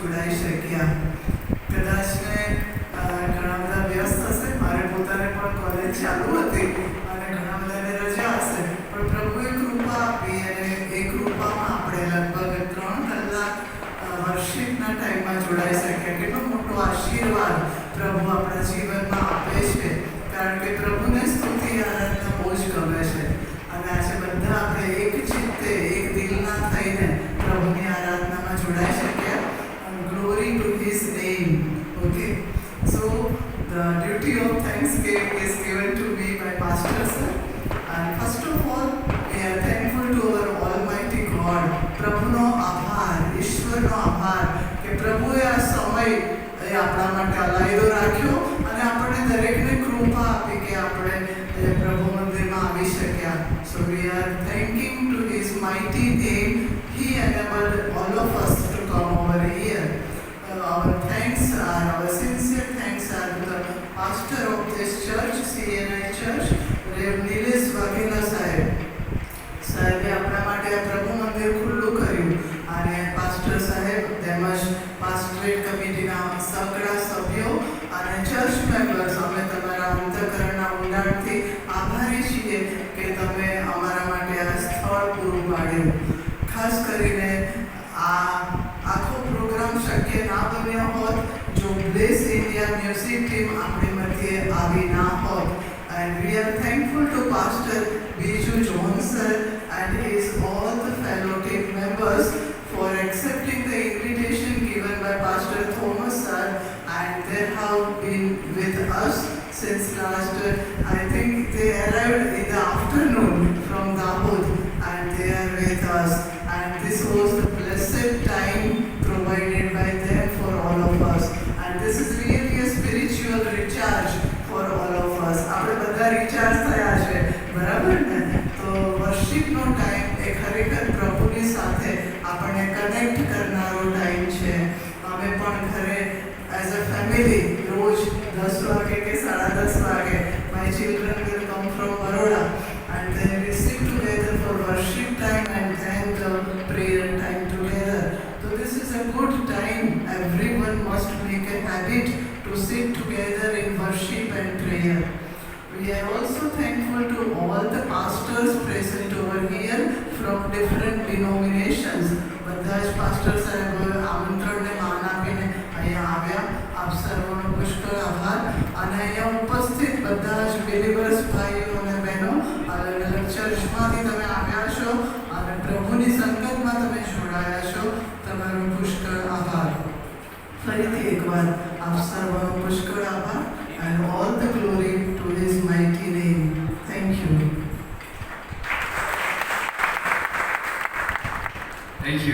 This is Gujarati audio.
જોડાઈ શક્યા. કદાચ ઘણા બધા વ્યસ્ત હશે, મારે પોતાને પણ કોલેજ ચાલુ હતી અને ઘણા બધાને રજા હશે, પણ પ્રભુએ કૃપા આપી અને એ કૃપામાં આપણે લગભગ 3 કલાક વર્શિપના ટાઈમમાં જોડાઈ શક્યા. કેટલો મોટો આશીર્વાદ પ્રભુ આપણા જીવનમાં આપે છે, કારણ કે પ્રભુને સ્તુતિ આરાધના બહુ જ ગમે છે. અને આજે બધા આપણે એક ચિત્તે એક દિલના થઈને પ્રભુની આરાધનામાં જોડાઈ શક્યા. Glory to his name. Okay, so the duty of thanksgiving is given to me by Pastor Sir. And first of all, we are thankful to our Almighty God. પ્રભુનો આભાર, ઈશ્વરનો આભાર કે પ્રભુએ આ સમય આપણા માટે અલાયદો રાખ્યો અને આપણને દરેકને કૃપા આપી કે આપણે પ્રભુ મંદિરમાં આવી શક્યા. So we are thanking to his mighty name. He enabled all of us to come over here. Our thanks are, our sincere thanks are to the pastor of this church, CNI Church, Rev Nilesh Waghela સાહેબ. સાહેબે આપણા માટે આ પ્રભુ મંદિર ખુલ્લું કર્યું અને પાસ્ટર સાહેબ તેમજ પાસ્ટરેટ કમિટીના સગળા સભ્યો અને ચર્ચ મેમ્બર્સ, અમે તમારા અંતઃકરણના ઊંડાણથી આભારી છીએ કે તમે અમારા માટે આ સ્થળ પૂરું પાડ્યું. ખાસ કરીને આ આખો પ્રોગ્રામ શક્ય ના બન્યો હોત જો બ્લેસ ઇન્ડિયા મ્યુઝિક ટીમ આપણી મધ્યે આવી ના હોત. And we are thankful to Pastor Biju John sir and his all the fellow team members for accepting the invitation given by Pastor Thomas sir, and they have been with us since last, I think they arrived in the afternoon from Dahod, and they are with us, and this was the blessed time provided by them for all of us, and this is really a spiritual recharge for all of us. આપણે બધા રિચાર્જ થયા છે, બરાબર ને? તો વર્શિપનો ટાઈમ એ ખરેખર પ્રભુની સાથે આપણને કનેક્ટ કરનારો ટાઈમ છે. અમે પણ ઘરે એઝ અ ફેમિલી રોજ 10 વાગે કે 10:30 વાગે my children will come from Baroda and then we sit together for worship time and then the prayer time together. So this is a good time. Everyone must make a habit to sit together in worship and prayer. We are also thankful to all the pastors present over here from different denominations. બધા જ પાસ્ટર સાહેબ આમંત્રણને માન આપીને અહીંયા આવ્યા. આપ સર્વનો પુષ્કળ આભાર. અને અહીંયા ઉપસ્થિત બધા જ બિલીવર્સ ભાઈઓ અને બહેનો, અલગ અલગ ચર્ચમાંથી તમે આવ્યા છો અને પ્રભુની સંગતમાં તમે જોડાયા છો, તમારો પુષ્કળ આભાર. ફરીથી એકવાર આપ સર્વનો પુષ્કળ આભાર. And all the glory to his mighty name. Thank you. Thank you.